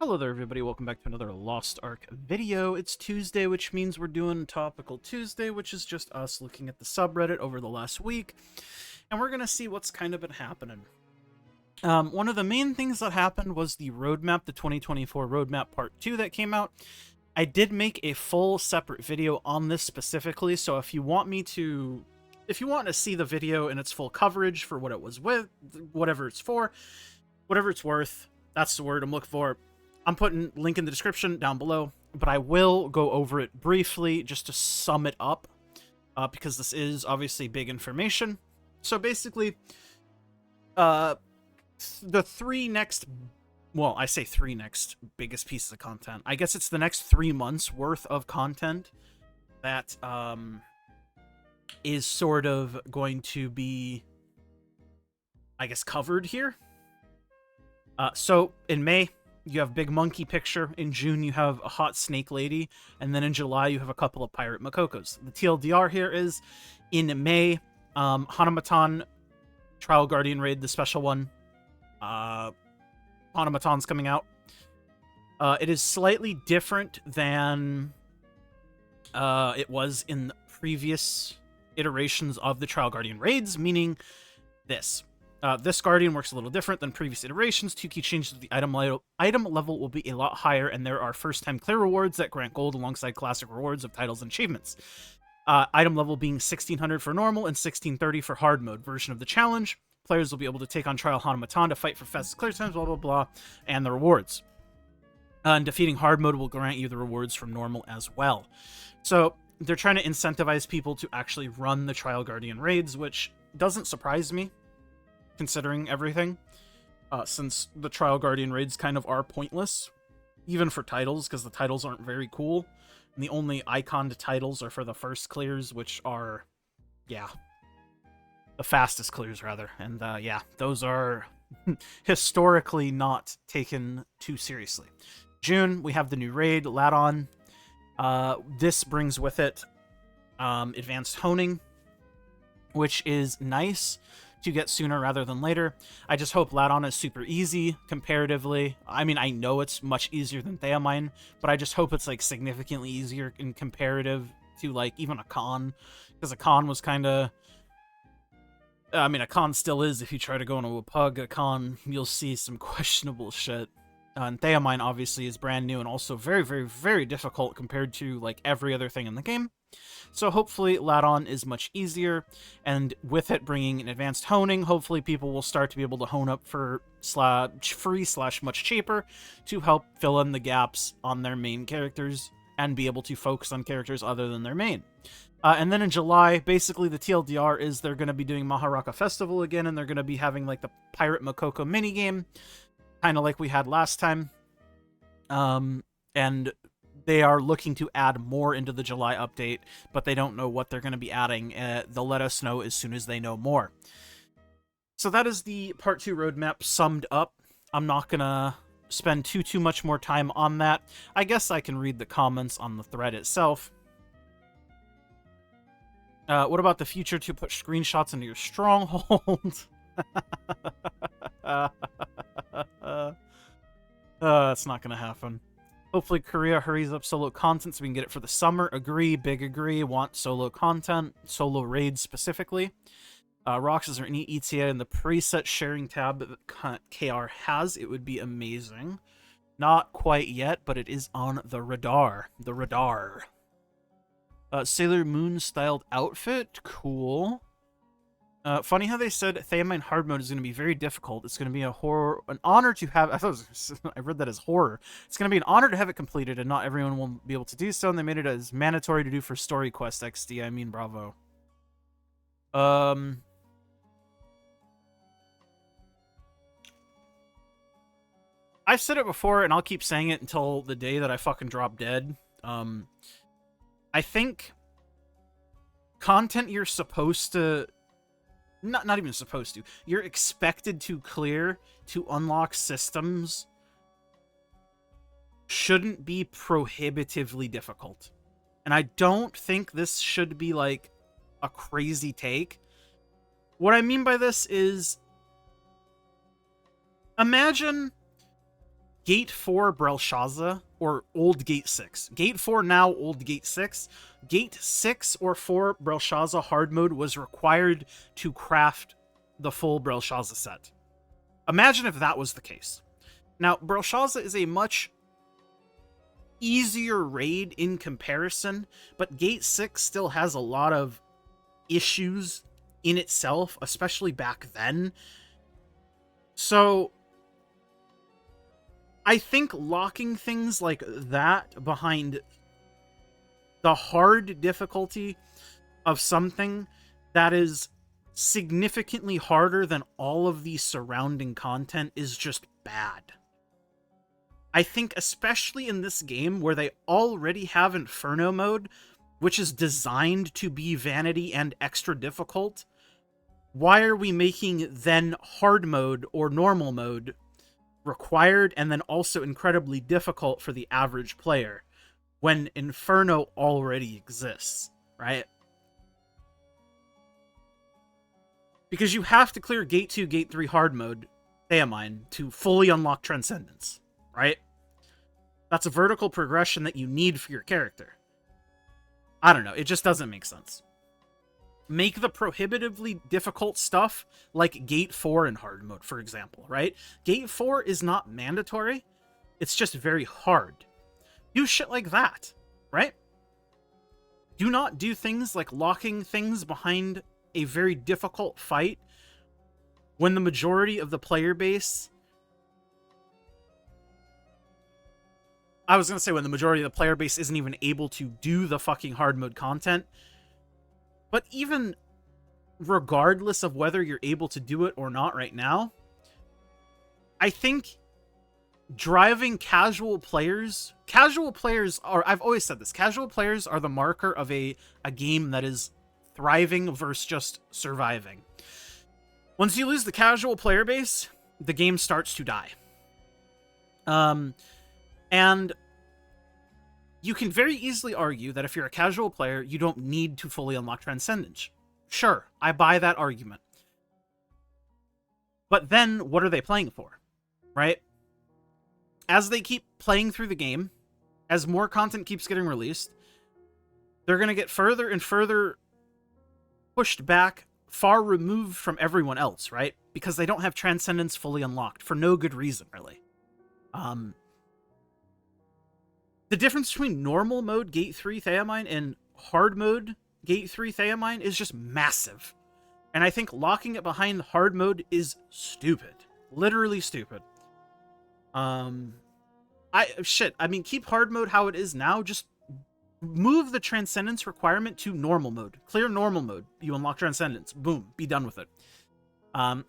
Hello there, everybody. Welcome back to another Lost Ark video. It's Tuesday, which means we're doing Topical Tuesday, which is just us looking at the subreddit over the last week, and we're going to see what's kind of been happening. One of the main things that happened was the roadmap, the 2024 roadmap part 2 that came out. I did make a full separate video on this specifically, so if you want to see the video in its full coverage for what it was with, whatever it's for, whatever it's worth, that's the word I'm looking for. I'm putting link in the description down below, but I will go over it briefly just to sum it up, because this is obviously big information. So basically, the three next biggest pieces of content. I guess it's the next 3 months worth of content that is sort of going to be, I guess, covered here. So in May, you have Big Monkey Picture. In June, you have a Hot Snake Lady. And then in July, you have a couple of Pirate Makokos. The TLDR here is, in May, Hanamatan Trial Guardian Raid, the special one. Hanamatan's coming out. It is slightly different than it was in previous iterations of the Trial Guardian Raids, meaning this. This Guardian works a little different than previous iterations. 2 key changes to the item level will be a lot higher, and there are first-time clear rewards that grant gold alongside classic rewards of titles and achievements. Item level being 1600 for normal and 1630 for hard mode version of the challenge. Players will be able to take on Trial Hanamatan to fight for fastest clear times, blah, blah, blah, and the rewards. And defeating hard mode will grant you the rewards from normal as well. So they're trying to incentivize people to actually run the Trial Guardian raids, which doesn't surprise me, considering everything, since the Trial Guardian raids kind of are pointless, even for titles, because the titles aren't very cool, and the only iconed titles are for the first clears, which are, yeah, the fastest clears, rather, and yeah, those are historically not taken too seriously. June, we have the new raid, Ladon. This brings with it advanced honing, which is nice to get sooner rather than later. I just hope Ladon is super easy comparatively. I mean, I know it's much easier than Theamine, but I just hope it's like significantly easier in comparative to like even a con, because a con was kind of, I mean, a con still is. If you try to go into a pug, a con, you'll see some questionable shit. And Theamine obviously is brand new and also very, very, very difficult compared to like every other thing in the game. So hopefully Ladon is much easier, and with it bringing an advanced honing, hopefully people will start to be able to hone up for free / much cheaper to help fill in the gaps on their main characters and be able to focus on characters other than their main. And then in July, basically the TLDR is they're going to be doing Maharaka Festival again, and they're going to be having like the Pirate Makoko minigame, kind of like we had last time. And they are looking to add more into the July update, but they don't know what they're going to be adding. They'll let us know as soon as they know more. So that is the Part 2 roadmap summed up. I'm not going to spend too much more time on that. I guess I can read the comments on the thread itself. What about the future to put screenshots into your stronghold? That's not going to happen. Hopefully Korea hurries up solo content so we can get it for the summer. Agree, big agree. Want solo content, solo raids specifically. Rox, is there any ETA in the preset sharing tab that KR has? It would be amazing. Not quite yet, but it is on the radar. The radar. Sailor Moon styled outfit, cool. Funny how they said Theamine hard mode is going to be very difficult. It's going to be an honor to have. I read that as horror. It's going to be an honor to have it completed, and not everyone will be able to do so. And they made it as mandatory to do for Story Quest XD. I mean, bravo. I've said it before, and I'll keep saying it until the day that I fucking drop dead. I think content you're supposed to. Not even supposed to. You're expected to clear to unlock systems shouldn't be prohibitively difficult. And I don't think this should be like a crazy take. What I mean by this is, imagine Gate 4 Belshaza, or Old Gate 6. Gate 4 now, Old Gate 6. Gate 6 or 4 Belshaza hard mode was required to craft the full Belshaza set. Imagine if that was the case. Now, Belshaza is a much easier raid in comparison, but Gate 6 still has a lot of issues in itself, especially back then. So I think locking things like that behind the hard difficulty of something that is significantly harder than all of the surrounding content is just bad. I think especially in this game where they already have Inferno mode, which is designed to be vanity and extra difficult, why are we making then hard mode or normal mode required and then also incredibly difficult for the average player when Inferno already exists, right? Because you have to clear Gate 2, Gate 3 hard mode, Theamine, to fully unlock Transcendence, right? That's a vertical progression that you need for your character. I don't know, it just doesn't make sense. Make the prohibitively difficult stuff like Gate 4 in hard mode, for example, right? Gate 4 is not mandatory. It's just very hard. Do shit like that, right? Do not do things like locking things behind a very difficult fight when the majority of the player base... I was going to say when the majority of the player base isn't even able to do the fucking hard mode content. But even regardless of whether you're able to do it or not right now, I think driving casual players are, I've always said this, casual players are the marker of a game that is thriving versus just surviving. Once you lose the casual player base, the game starts to die. And you can very easily argue that if you're a casual player, you don't need to fully unlock Transcendence. Sure, I buy that argument. But then, what are they playing for? Right? As they keep playing through the game, as more content keeps getting released, they're going to get further and further pushed back, far removed from everyone else, right? Because they don't have Transcendence fully unlocked, for no good reason, really. The difference between normal mode Gate 3 Theamine and hard mode Gate 3 Theamine is just massive. And I think locking it behind hard mode is stupid. Literally stupid. I mean, keep hard mode how it is now. Just move the Transcendence requirement to normal mode. Clear normal mode. You unlock Transcendence. Boom. Be done with it. I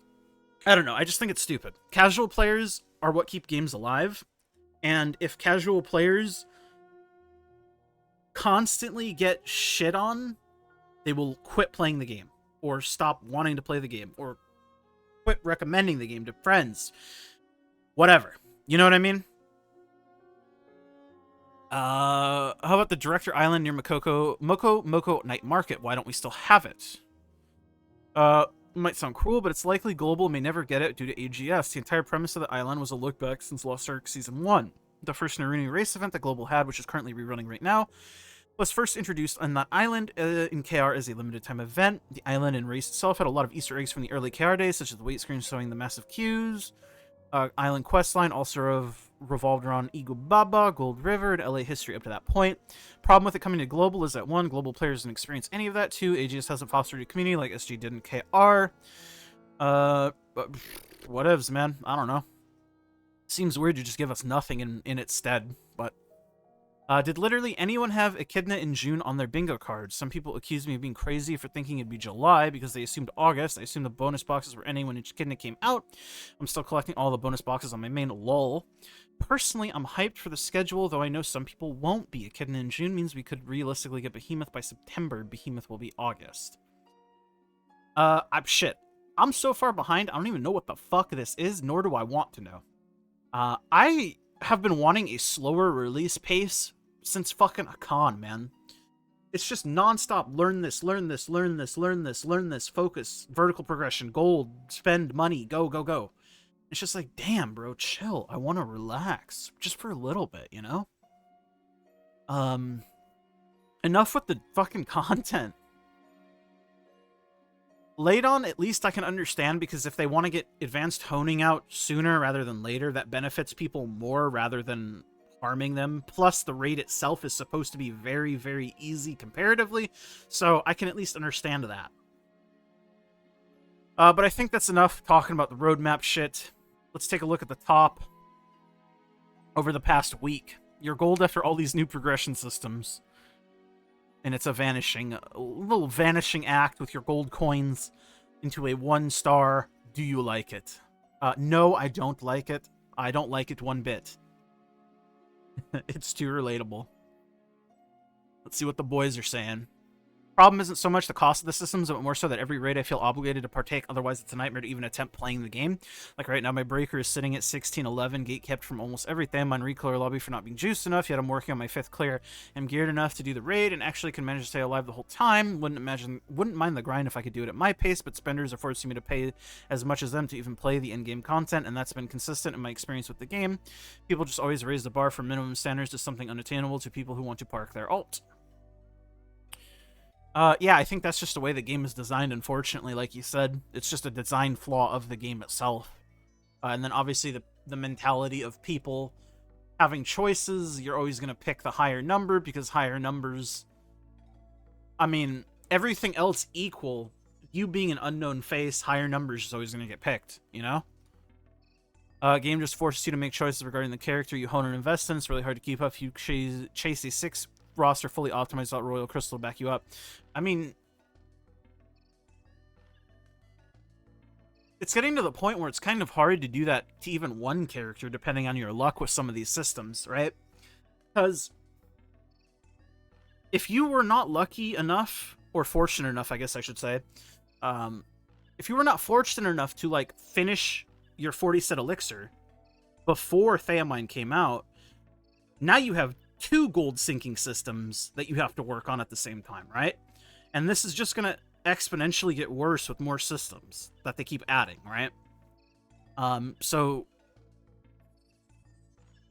don't know. I just think it's stupid. Casual players are what keep games alive. And if casual players constantly get shit on, they will quit playing the game, or stop wanting to play the game, or quit recommending the game to friends. Whatever. You know what I mean? How about the Director Island near Moko Night Market? Why don't we still have it? Might sound cruel, but it's likely Global may never get it due to AGS. The entire premise of the island was a look back since Lost Ark Season 1. The first Naruni race event that Global had, which is currently rerunning right now, was first introduced on that island in KR as a limited time event. The island and race itself had a lot of Easter eggs from the early KR days, such as the wait screen showing the massive queues. Island questline also revolved around Igubaba, Gold River, and LA history up to that point. Problem with it coming to Global is that 1, Global players didn't experience any of that. 2, AGS hasn't fostered a community like SG did in KR. Whatevs, man. I don't know. Seems weird to just give us nothing in its stead, but... did literally anyone have Echidna in June on their bingo cards? Some people accused me of being crazy for thinking it'd be July because they assumed August. I assumed the bonus boxes were ending when Echidna came out. I'm still collecting all the bonus boxes on my main lol. Personally, I'm hyped for the schedule, though I know some people won't be. Echidna in June means we could realistically get Behemoth by September. Behemoth will be August. Shit. I'm so far behind, I don't even know what the fuck this is, nor do I want to know. I have been wanting a slower release pace since fucking a con, man. It's just nonstop. Learn this, learn this, learn this, learn this, learn this, focus, vertical progression, gold, spend money, go, go, go. It's just like, damn, bro, chill. I want to relax just for a little bit, you know? Enough with the fucking content. Ladon, at least I can understand, because if they want to get advanced honing out sooner rather than later, that benefits people more rather than harming them. Plus, the raid itself is supposed to be very, very easy comparatively, so I can at least understand that. But I think that's enough talking about the roadmap shit. Let's take a look at the top. Over the past week, your gold after all these new progression systems. And it's a little vanishing act with your gold coins into a 1-star. Do you like it? No, I don't like it. I don't like it one bit. It's too relatable. Let's see what the boys are saying. Problem isn't so much the cost of the systems, but more so that every raid I feel obligated to partake, otherwise it's a nightmare to even attempt playing the game. Like right now, my breaker is sitting at 1611, gate kept from almost everything. I'm on reclear lobby for not being juiced enough, yet I'm working on my 5th clear. I'm geared enough to do the raid, and actually can manage to stay alive the whole time. Wouldn't mind the grind if I could do it at my pace, but spenders are forcing me to pay as much as them to even play the in-game content, and that's been consistent in my experience with the game. People just always raise the bar from minimum standards to something unattainable to people who want to park their alt. Yeah, I think that's just the way the game is designed, unfortunately. Like you said, it's just a design flaw of the game itself. And then obviously the mentality of people having choices, you're always going to pick the higher number, because higher numbers... I mean, everything else equal, you being an unknown face, higher numbers is always going to get picked, you know? Game just forces you to make choices regarding the character you hone and invest in. It's really hard to keep up if you chase a 6 roster fully optimized out Royal Crystal to back you up. I mean, it's getting to the point where it's kind of hard to do that to even one character, depending on your luck with some of these systems, right? Because if you were not lucky enough, or fortunate enough, I guess I should say, if you were not fortunate enough to, like, finish your 40-set elixir before Theamine came out, now you have 2 gold sinking systems that you have to work on at the same time, right? And this is just going to exponentially get worse with more systems that they keep adding, right? So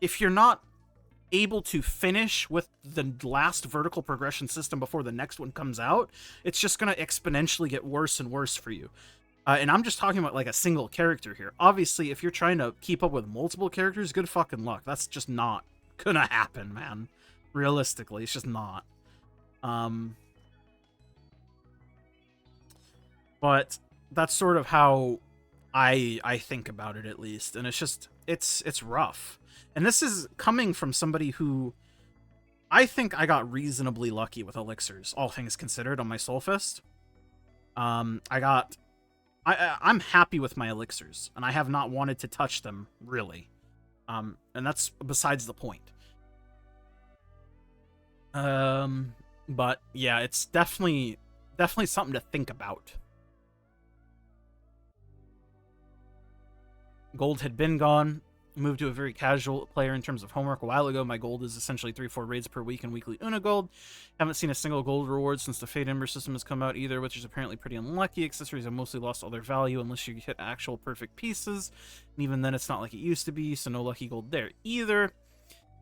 if you're not able to finish with the last vertical progression system before the next one comes out, it's just going to exponentially get worse and worse for you. And I'm just talking about, like, a single character here. Obviously, if you're trying to keep up with multiple characters, good fucking luck. That's just not gonna happen, man. Realistically, it's just not. But that's sort of how I think about it, at least. And it's just, it's rough. And this is coming from somebody who, I think I got reasonably lucky with elixirs, all things considered, on my Soulfist. I'm happy with my elixirs, and I have not wanted to touch them, really. And that's besides the point. But yeah, it's definitely something to think about. Gold had been gone. Moved to a very casual player in terms of homework a while ago. My gold is essentially 3-4 raids per week and weekly Una gold. Haven't seen a single gold reward since the Fate Ember system has come out either, which is apparently pretty unlucky. Accessories have mostly lost all their value unless you hit actual perfect pieces. And even then, it's not like it used to be, so no lucky gold there either.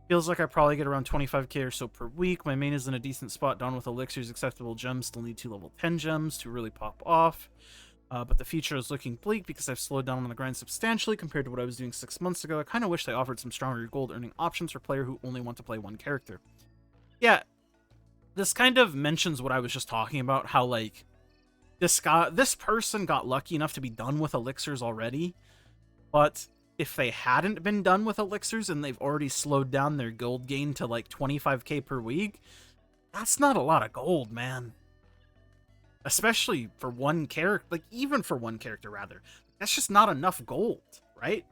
Feels like I probably get around 25k or so per week. My main is in a decent spot, done with elixirs, acceptable gems. Still need 2 level 10 gems to really pop off. But the future is looking bleak because I've slowed down on the grind substantially compared to what I was doing 6 months ago. I kind of wish they offered some stronger gold earning options for players who only want to play one character. Yeah, this kind of mentions what I was just talking about, how, like, this person got lucky enough to be done with elixirs already, but if they hadn't been done with elixirs and they've already slowed down their gold gain to, like, 25k per week, that's not a lot of gold, man. Especially for one character, like, even for one character, rather. That's just not enough gold, right?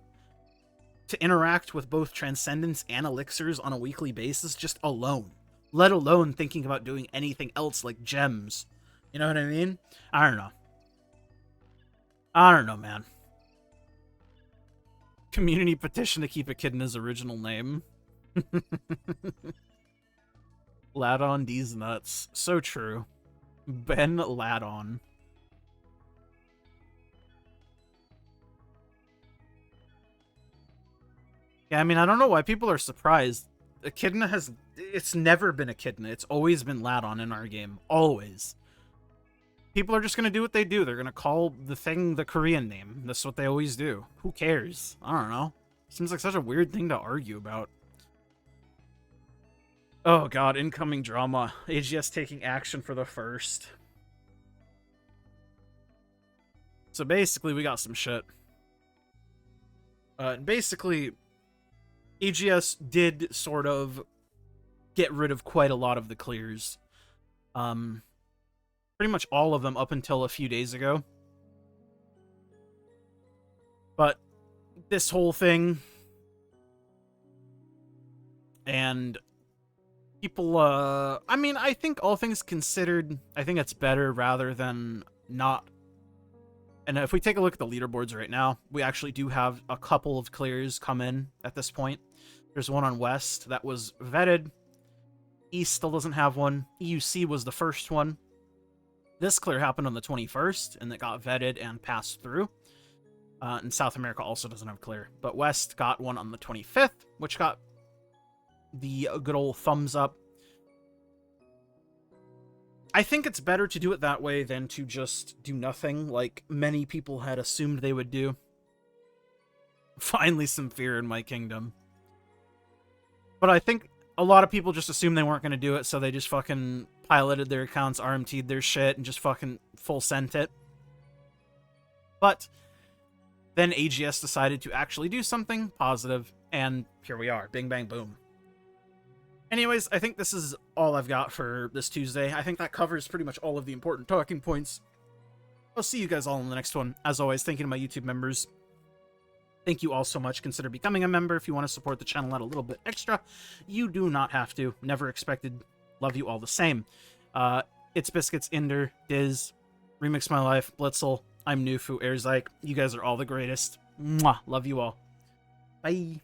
To interact with both Transcendence and elixirs on a weekly basis, just alone. Let alone thinking about doing anything else like gems. You know what I mean? I don't know. I don't know, man. Community petition to keep a kid in his original name. Ladon D's nuts. So true. Ben Ladon. Yeah, I mean, I don't know why people are surprised. Echidna has... It's never been Echidna. It's always been Ladon in our game. Always. People are just going to do what they do. They're going to call the thing the Korean name. That's what they always do. Who cares? I don't know. Seems like such a weird thing to argue about. Oh god, incoming drama. AGS taking action for the first. So basically, we got some shit. Basically, AGS did sort of get rid of quite a lot of the clears. Pretty much all of them up until a few days ago. But this whole thing... And... people, I mean, I think all things considered, I think it's better rather than not. And if we take a look at the leaderboards right now, we actually do have a couple of clears come in at this point. There's one on West that was vetted. East still doesn't have one. EUC was the first one. This clear happened on the 21st, and it got vetted and passed through. And South America also doesn't have clear. But West got one on the 25th, which got the good old thumbs up. I think it's better to do it that way than to just do nothing, like many people had assumed they would do. Finally some fear in my kingdom. But I think a lot of people just assumed they weren't going to do it, so they just fucking piloted their accounts, RMT'd their shit, and just fucking full sent it. But then AGS decided to actually do something positive, and here we are. Bing, bang, boom. Anyways, I think this is all I've got for this Tuesday. I think that covers pretty much all of the important talking points. I'll see you guys all in the next one. As always, thank you to my YouTube members. Thank you all so much. Consider becoming a member if you want to support the channel out a little bit extra. You do not have to. Never expected. Love you all the same. It's Biscuits, Inder, Diz, Remix My Life, Blitzel. I'm Nufu, Airzyke. You guys are all the greatest. Mwah. Love you all. Bye.